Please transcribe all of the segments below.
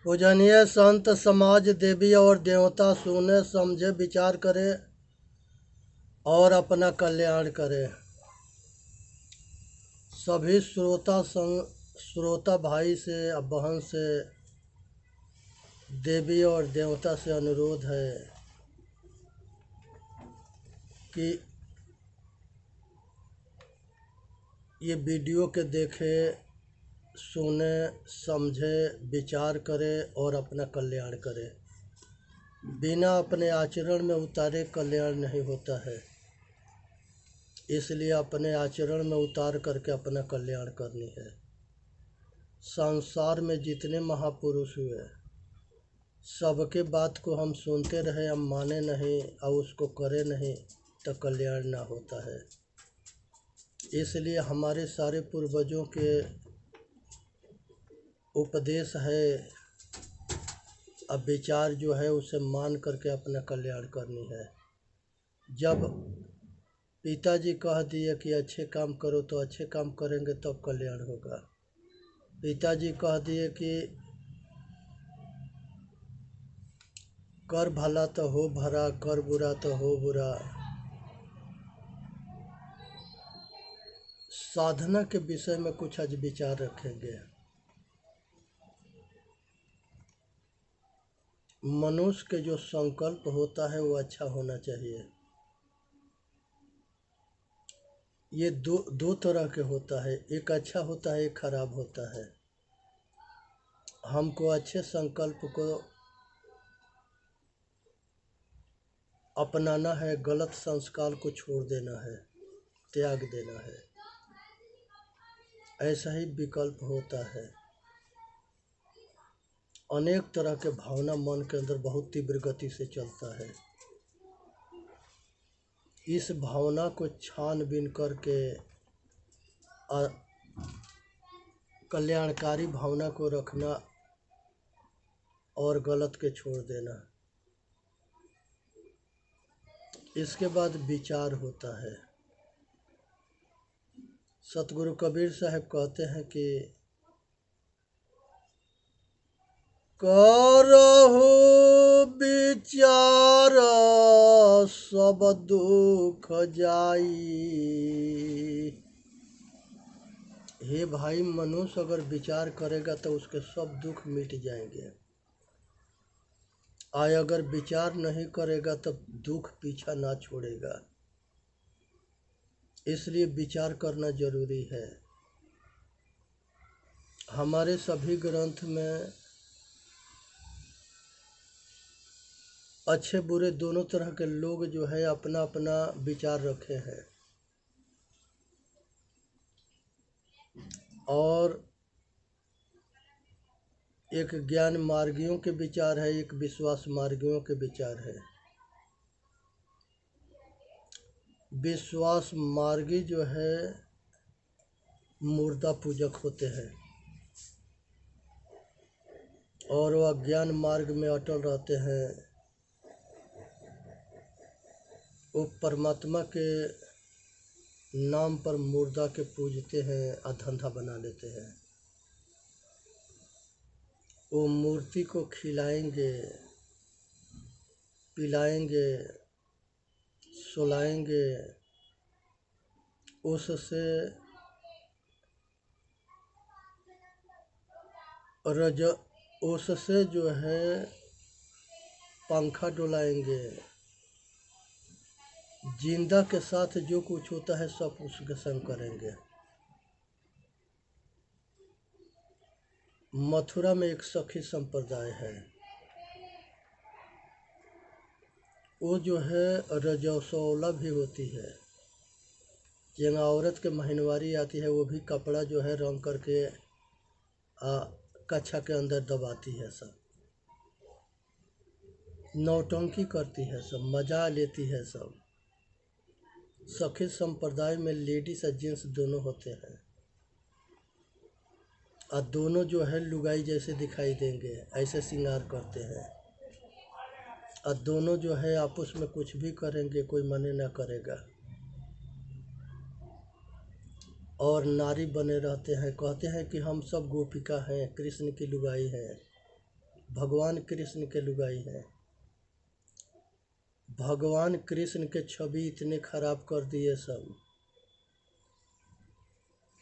पूजनीय संत समाज देवी और देवता सुने समझे विचार करे और अपना कल्याण करे। सभी श्रोता भाई से अब बहन से देवी और देवता से अनुरोध है कि ये वीडियो के देखे, सुने, समझे, विचार करे और अपना कल्याण करे। बिना अपने आचरण में उतारे कल्याण नहीं होता है, इसलिए अपने आचरण में उतार करके अपना कल्याण करनी है। संसार में जितने महापुरुष हुए सबके बात को हम सुनते रहे, हम माने नहीं और उसको करे नहीं तो कल्याण ना होता है। इसलिए हमारे सारे पूर्वजों के उपदेश है, अब विचार जो है उसे मान करके अपना कल्याण करनी है। जब पिताजी कह दिए कि अच्छे काम करो तो अच्छे काम करेंगे तब कल्याण होगा। पिताजी कह दिए कि कर भला तो हो भला, कर बुरा तो हो बुरा। साधना के विषय में कुछ आज विचार रखेंगे। मनुष्य के जो संकल्प होता है वो अच्छा होना चाहिए। ये दो तरह के होता है, एक अच्छा होता है, एक खराब होता है। हमको अच्छे संकल्प को अपनाना है, गलत संस्कार को छोड़ देना है, त्याग देना है। ऐसा ही विकल्प होता है। अनेक तरह के भावना मन के अंदर बहुत तीव्र गति से चलता है। इस भावना को छानबीन करके कल्याणकारी भावना को रखना और गलत के छोड़ देना। इसके बाद विचार होता है। सतगुरु कबीर साहब कहते हैं कि करहु विचार सब दुख जाई। हे भाई, मनुष्य अगर विचार करेगा तो उसके सब दुख मिट जाएंगे, और अगर विचार नहीं करेगा तब दुख पीछा ना छोड़ेगा। इसलिए विचार करना जरूरी है। हमारे सभी ग्रंथ में अच्छे बुरे दोनों तरह के लोग जो है अपना अपना विचार रखे हैं, और एक ज्ञान मार्गियों के विचार है, एक विश्वास मार्गियों के विचार है। विश्वास मार्गी जो है मुर्दा पूजक होते हैं, और वह ज्ञान मार्ग में अटल रहते हैं। वो परमात्मा के नाम पर मुर्दा के पूजते हैं और धंधा बना लेते हैं। वो मूर्ति को खिलाएंगे, पिलाएंगे, सुलाएंगे, उससे उससे जो है पंखा डुलाएंगे। जिंदा के साथ जो कुछ होता है सब उसके संग करेंगे। मथुरा में एक सखी संप्रदाय है, वो जो है रजौसौला भी होती है। जहाँ औरत के महीनवारी आती है वो भी कपड़ा जो है रंग करके कच्छा के अंदर दबाती है। सब नौटंकी करती है, सब मजा लेती है। सब सखी संप्रदाय में लेडीज और जेंट्स दोनों होते हैं, और दोनों जो है लुगाई जैसे दिखाई देंगे, ऐसे श्रृंगार करते हैं। और दोनों जो है आपस में कुछ भी करेंगे, कोई मने ना करेगा, और नारी बने रहते हैं। कहते हैं कि हम सब गोपिका हैं, कृष्ण की लुगाई हैं। भगवान कृष्ण के लुगाई हैं। भगवान कृष्ण के छवि इतने खराब कर दिए सब,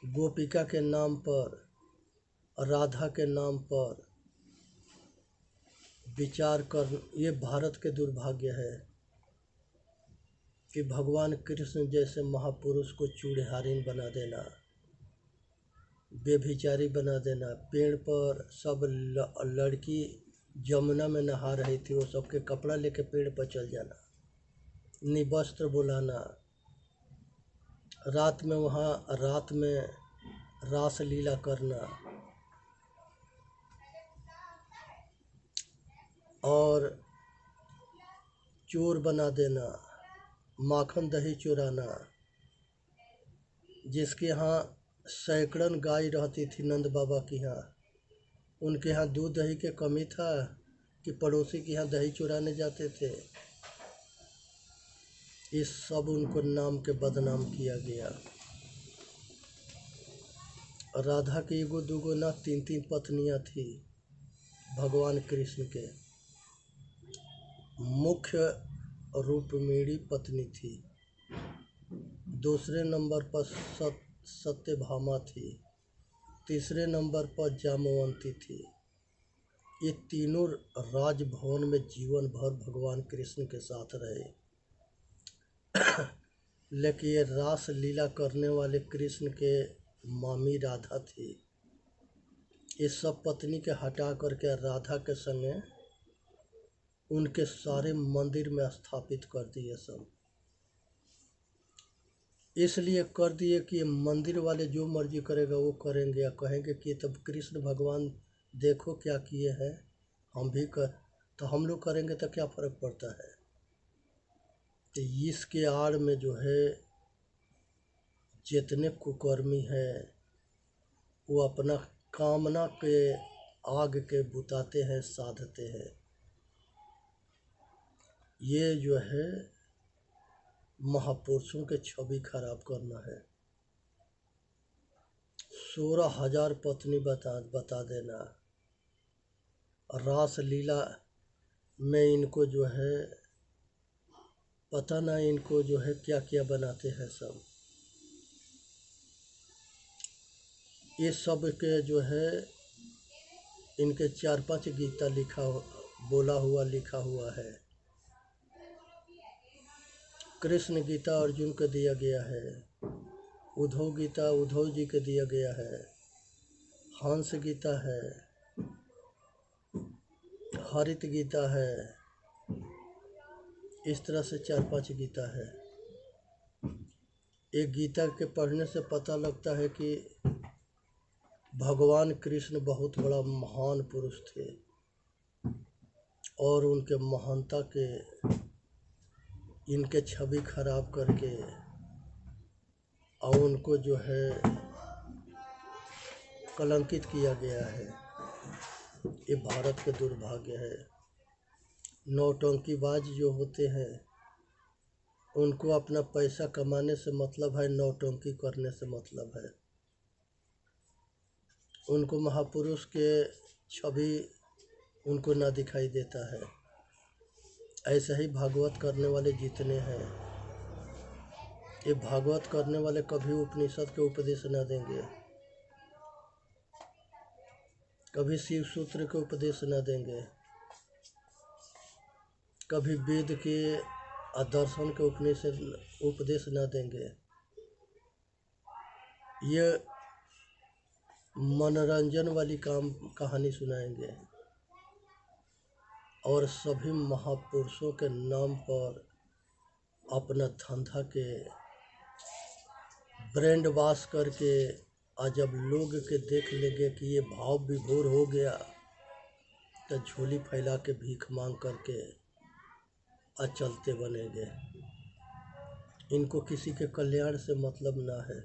गोपिका के नाम पर, राधा के नाम पर विचार कर। ये भारत के दुर्भाग्य है कि भगवान कृष्ण जैसे महापुरुष को चूड़हारिन बना देना, बेभिचारी बना देना। पेड़ पर सब लड़की जमुना में नहा रही थी, वो सबके कपड़ा लेके पेड़ पर चल जाना, निवस्त्र बुलाना, रात में रास लीला करना और चोर बना देना, माखन दही चुराना। जिसके यहाँ सैकड़न गाय रहती थी नंद बाबा के यहाँ, उनके यहाँ दूध दही के कमी था कि पड़ोसी के यहाँ दही चुराने जाते थे। इस सब उनको नाम के बदनाम किया गया। राधा की एगो दूगो ना 3-3 पत्नियां थी भगवान कृष्ण के। मुख्य रुक्मिणी पत्नी थी, दूसरे नंबर पर सत्यभामा थी, तीसरे नंबर पर जामवंती थी। ये तीनों राजभवन में जीवन भर भगवान कृष्ण के साथ रहे। लेकिन ये रास लीला करने वाले कृष्ण के मामी राधा थी। इस सब पत्नी के हटा करके राधा के संगे उनके सारे मंदिर में स्थापित कर दिए सब। इसलिए कर दिए कि ये मंदिर वाले जो मर्जी करेगा वो करेंगे, या कहेंगे कि तब कृष्ण भगवान देखो क्या किए हैं, हम भी कर, तो हम लोग करेंगे तो क्या फ़र्क पड़ता है। तो इसके आड़ में जो है जितने कुकर्मी हैं वो अपना कामना के आग के बुताते हैं, साधते हैं। ये जो है महापुरुषों के छवि खराब करना है। 16,000 पत्नी बता देना, रास लीला में इनको जो है पता ना, इनको जो है क्या क्या बनाते हैं सब। ये सब के जो है इनके 4-5 गीता बोला हुआ लिखा हुआ है। कृष्ण गीता अर्जुन को दिया गया है, उद्धव गीता उद्धव जी को दिया गया है, हंस गीता है, हरित गीता है। इस तरह से 4-5 गीता है। एक गीता के पढ़ने से पता लगता है कि भगवान कृष्ण बहुत बड़ा महान पुरुष थे और उनके महानता के इनके छवि खराब करके और उनको जो है कलंकित किया गया है। ये भारत के दुर्भाग्य है। नौटंकीबाज जो होते हैं उनको अपना पैसा कमाने से मतलब है, नौटंकी करने से मतलब है। उनको महापुरुष के छवि उनको ना दिखाई देता है। ऐसा ही भागवत करने वाले जितने हैं, ये भागवत करने वाले कभी उपनिषद के उपदेश ना देंगे, कभी शिव सूत्र के उपदेश ना देंगे, कभी वेद के दर्शन के उपदेश ना देंगे। ये मनोरंजन वाली कहानी सुनाएंगे और सभी महापुरुषों के नाम पर अपना धंधा के ब्रांड वॉश करके, आज जब लोग के देख लेंगे कि ये भाव विभोर हो गया तो झोली फैला के भीख मांग करके चलते बनेंगे। इनको किसी के कल्याण से मतलब ना है।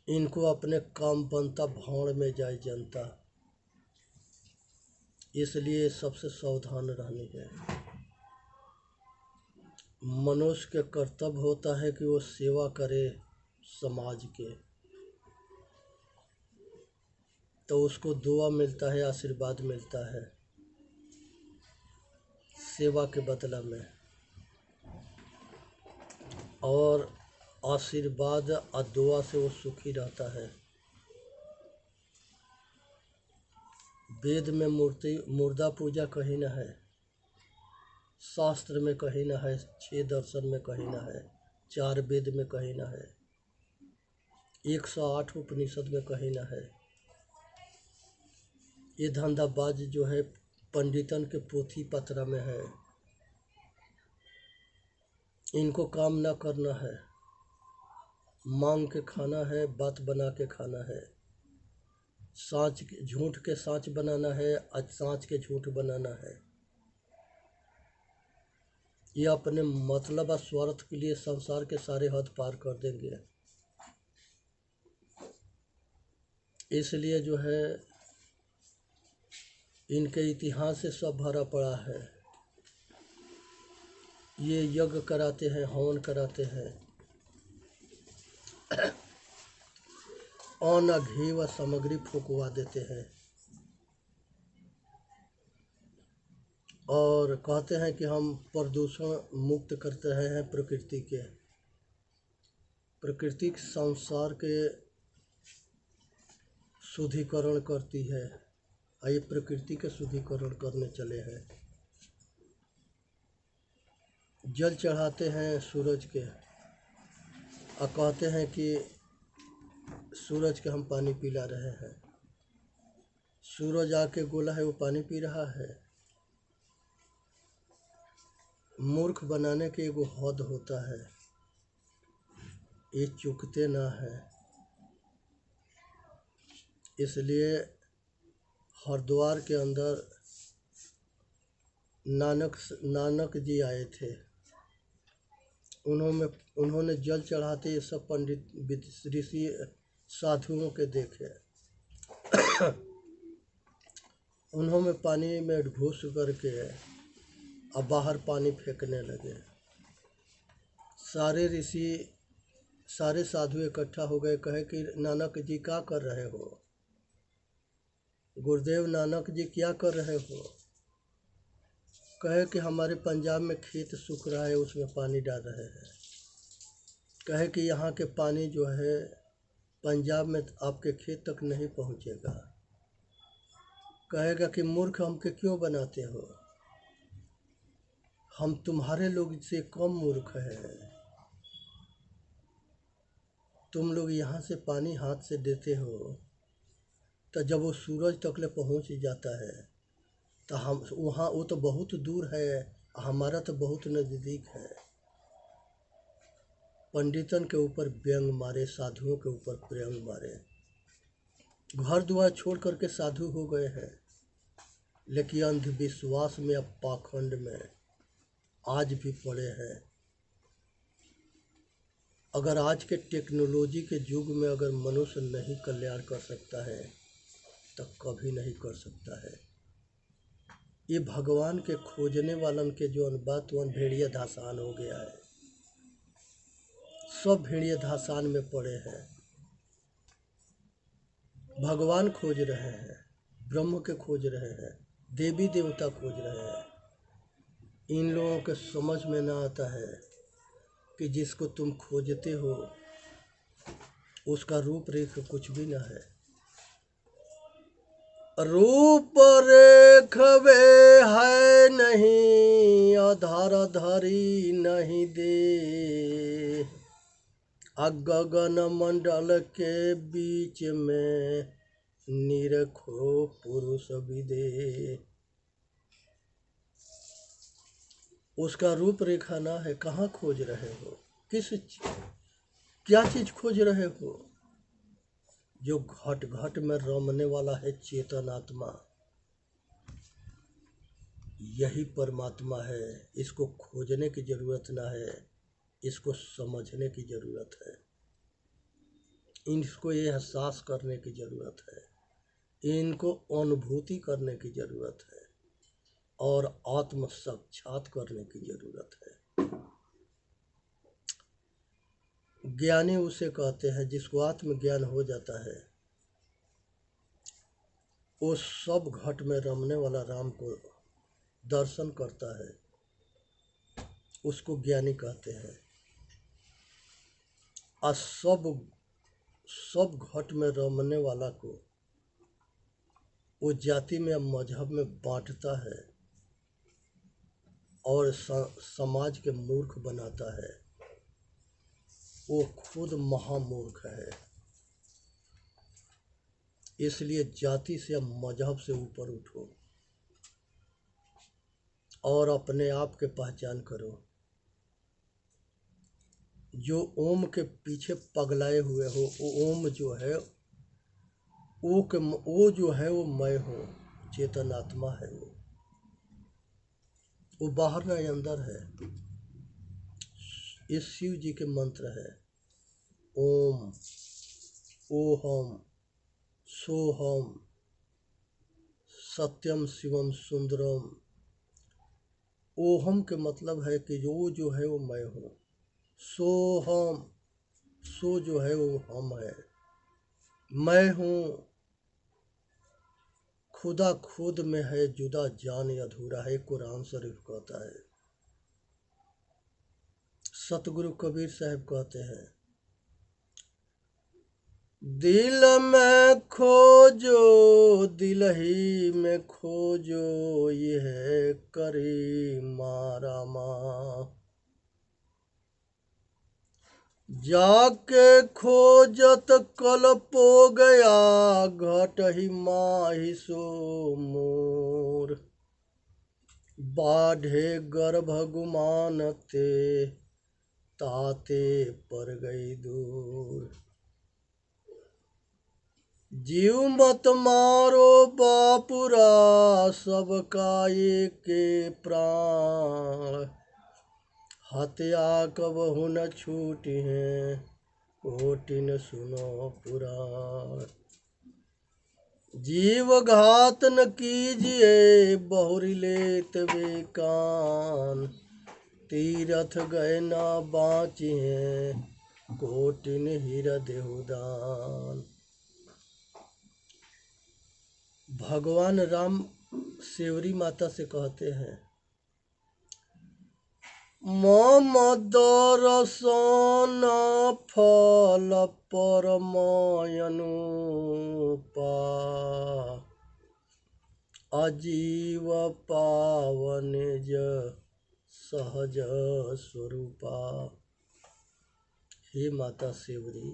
इनको अपने काम बनता भाड़ में जाए जनता। इसलिए सबसे सावधान रहने है। मनुष्य के कर्तव्य होता है कि वो सेवा करे समाज के। तो उसको दुआ मिलता है, आशीर्वाद मिलता है सेवा के बदला में। और आशीर्वाद और दुआ से वो सुखी रहता है। वेद में मुर्दा पूजा कहीं न है, शास्त्र में कहीं न है, 6 दर्शन में कहीं न है, 4 वेद में कहीं न है, 108 उपनिषद में कहीं न है। ये धंधाबाज जो है पंडितन के पोथी पत्रा में है। इनको काम ना करना है, मांग के खाना है, बात बना के खाना है। झूठ के साँच बनाना है, आज साँच के झूठ बनाना है। ये अपने मतलब और स्वार्थ के लिए संसार के सारे हद पार कर देंगे। इसलिए जो है इनके इतिहास से सब भरा पड़ा है। ये यज्ञ कराते हैं, हवन कराते हैं, अन्न घी व सामग्री फूकवा देते हैं और कहते हैं कि हम प्रदूषण मुक्त करते हैं प्रकृति के। प्रकृति संसार के शुद्धिकरण करती है। ये प्रकृति के शुद्धिकरण करने चले हैं। जल चढ़ाते हैं सूरज के और कहते हैं कि सूरज के हम पानी पिला रहे हैं। सूरज आके गोला है, वो पानी पी रहा है। मूर्ख बनाने के एगो हद होता है, ये चूकते ना है। इसलिए हरिद्वार के अंदर नानक जी आए थे। उन्होंने जल चढ़ाते ये सब पंडित ऋषि साधुओं के देखे। उन्होंने पानी में घुस करके और बाहर पानी फेंकने लगे। सारे ऋषि सारे साधु इकट्ठा हो गए, कहे कि नानक जी क्या कर रहे हो? गुरुदेव नानक जी क्या कर रहे हो? कहे कि हमारे पंजाब में खेत सूख रहा है, उसमें पानी डाल रहे हैं। कहे कि यहाँ के पानी जो है पंजाब में आपके खेत तक नहीं पहुँचेगा। कहेगा कि मूर्ख हमके क्यों बनाते हो? हम तुम्हारे लोग से कम मूर्ख हैं। तुम लोग यहाँ से पानी हाथ से देते हो, तो जब वो सूरज तक ले पहुँच जाता है तो हम वहाँ, वो तो बहुत दूर है, हमारा तो बहुत नज़दीक है। पंडितन के ऊपर व्यंग मारे, साधुओं के ऊपर व्यंग मारे। घर द्वार छोड़ करके साधु हो गए हैं, लेकिन अंधविश्वास में, अब पाखंड में आज भी पड़े हैं। अगर आज के टेक्नोलॉजी के युग में अगर मनुष्य नहीं कल्याण कर सकता है तो कभी नहीं कर सकता है। ये भगवान के खोजने वालन के जो बात वन भेड़िया धासान हो गया है। सब भेड़िया धासान में पड़े हैं। भगवान खोज रहे हैं, ब्रह्म के खोज रहे हैं, देवी देवता खोज रहे हैं। इन लोगों के समझ में ना आता है कि जिसको तुम खोजते हो उसका रूप रेख कुछ भी ना है। रूप रेख वे है नहीं, आधार धारी नहीं दे। गगन मंडल के बीच में निरखो पुरुष विदे। उसका रूप रेखा ना है। कहाँ खोज रहे हो? क्या चीज खोज रहे हो? जो घट घट में रमने वाला है चेतनात्मा, यही परमात्मा है। इसको खोजने की जरूरत ना है, इसको समझने की जरूरत है। इनको ये एहसास करने की जरूरत है, इनको अनुभूति करने की जरूरत है और आत्म साक्षात करने की जरूरत है। ज्ञानी उसे कहते हैं जिसको आत्मज्ञान हो जाता है। वो सब घट में रमने वाला राम को दर्शन करता है, उसको ज्ञानी कहते हैं। और सब घट में रमने वाला को वो जाति में मजहब में बांटता है और समाज के मूर्ख बनाता है, वो खुद महामूर्ख है। इसलिए जाति से मजहब से ऊपर उठो और अपने आप के पहचान करो। जो ओम के पीछे पगलाए हुए हो, वो ओम जो है वो जो है वो मैं हूँ, चेतनात्मा है वो बाहर नहीं अंदर है। ये शिव जी के मंत्र है, ओम ओहम सोहम सत्यम शिवम सुंदरम। ओहम के मतलब है कि जो है वो मैं हूँ। सोहम, सो जो है वो हम है। मैं हूँ, खुदा खुद में है, जुदा जान अधूरा है, कुरान शरीफ कहता है। सतगुरु कबीर साहब कहते हैं, दिल में खोजो दिल ही में खोजो, ये है करी मारा माँ। जाके खोजत कल पो गया, घट ही माही सो मोर। बाढ़े गर्भ गुमानते, ताते पर गई दूर। जीव मत मारो बापुरा, सबका के प्राण। हत्या कबहु न छूटी है, कोटिन सुनो पुराण। जीव घात न कीजिए, बहुरी लेत बेकान। तीरथ गए न बाँचिए, कोटिन हृदय दान। भगवान राम सेवरी माता से कहते हैं, मम दर्शन फल परमयनुपा। अजीव पावन सहज स्वरूपा। हे माता सेवरी,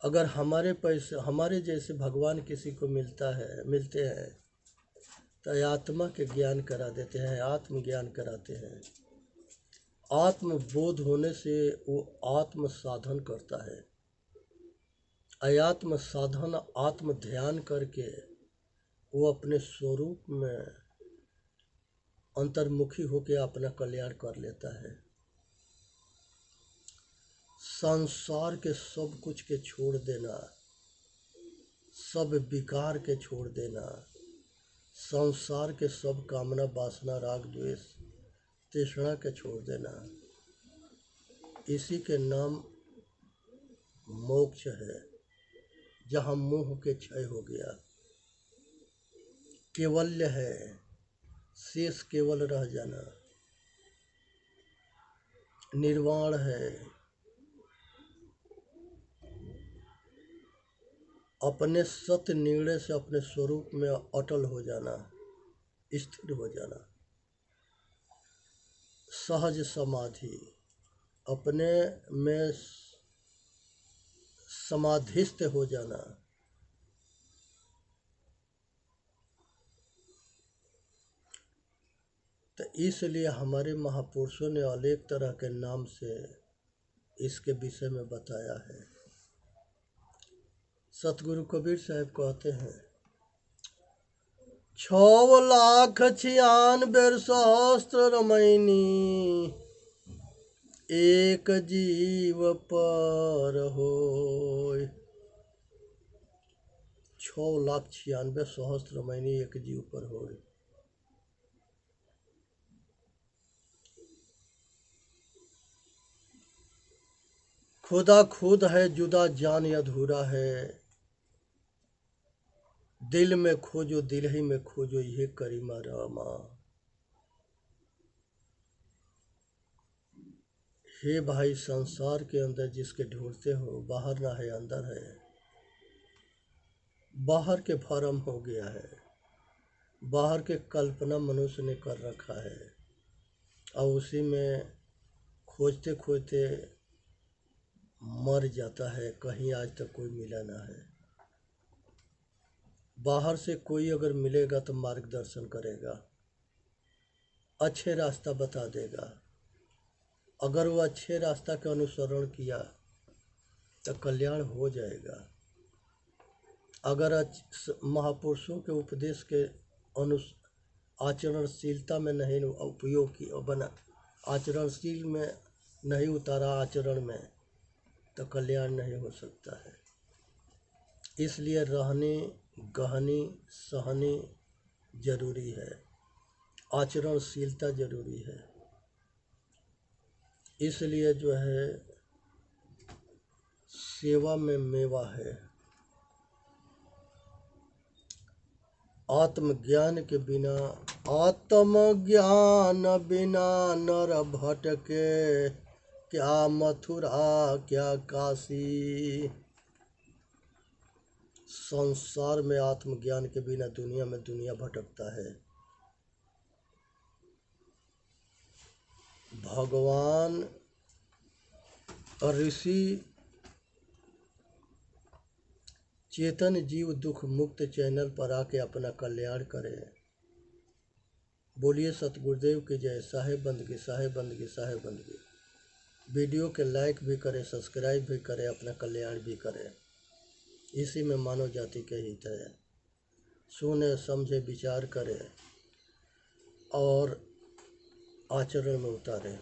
अगर हमारे जैसे भगवान किसी को मिलते हैं तो आत्मा के ज्ञान करा देते हैं, आत्मज्ञान कराते हैं। आत्मबोध होने से वो आत्म साधन करता है। अयात्म साधन आत्म ध्यान करके वो अपने स्वरूप में अंतर्मुखी होकर अपना कल्याण कर लेता है। संसार के सब कुछ के छोड़ देना, सब विकार के छोड़ देना, संसार के सब कामना वासना राग द्वेष तृष्णा के छोड़ देना, इसी के नाम मोक्ष है। जहाँ मोह के क्षय हो गया, केवल्य है, शेष केवल रह जाना, निर्वाण है। अपने सत्य निर्णय से अपने स्वरूप में अटल हो जाना, स्थिर हो जाना। सहज समाधि, अपने में समाधिस्थ हो जाना। तो इसलिए हमारे महापुरुषों ने अनेक तरह के नाम से इसके विषय में बताया है। सतगुरु कबीर साहब कहते हैं, 6,96,000 रमैनी, एक जीव पर होय। 6,96,000 रमैनी एक जीव पर होय। खुदा खुद है, जुदा जान अधूरा है। दिल में खोजो दिल ही में खोजो ये करीमा रामा। हे भाई, संसार के अंदर जिसके ढूंढते हो, बाहर ना है अंदर है। बाहर के भरम हो गया है, बाहर के कल्पना मनुष्य ने कर रखा है और उसी में खोजते खोजते मर जाता है। कहीं आज तक कोई मिला ना है। बाहर से कोई अगर मिलेगा तो मार्गदर्शन करेगा, अच्छे रास्ता बता देगा। अगर वो अच्छे रास्ता का अनुसरण किया तो कल्याण हो जाएगा। अगर महापुरुषों के उपदेश के आचरणशीलता में नहीं उपयोग किया, बना आचरणशील में नहीं उतारा आचरण में, तो कल्याण नहीं हो सकता है। इसलिए रहनी गहनी सहनी जरूरी है, आचरणशीलता जरूरी है। इसलिए जो है सेवा में मेवा है। आत्मज्ञान के बिना, आत्मज्ञान बिना नर भटके, क्या मथुरा क्या काशी। संसार में आत्मज्ञान के बिना दुनिया में दुनिया भटकता है। भगवान ऋषि चेतन जीव दुख मुक्त चैनल पर आके अपना कल्याण करें। बोलिए सतगुरुदेव की जय। साहेब बंदगी साहेब बंदगी साहेब बंदगी। वीडियो के लाइक भी करें, सब्सक्राइब भी करें, अपना कल्याण भी करें। इसी में मानव जाति के हित है। सुने समझे विचार करें और आचरण में उतारें।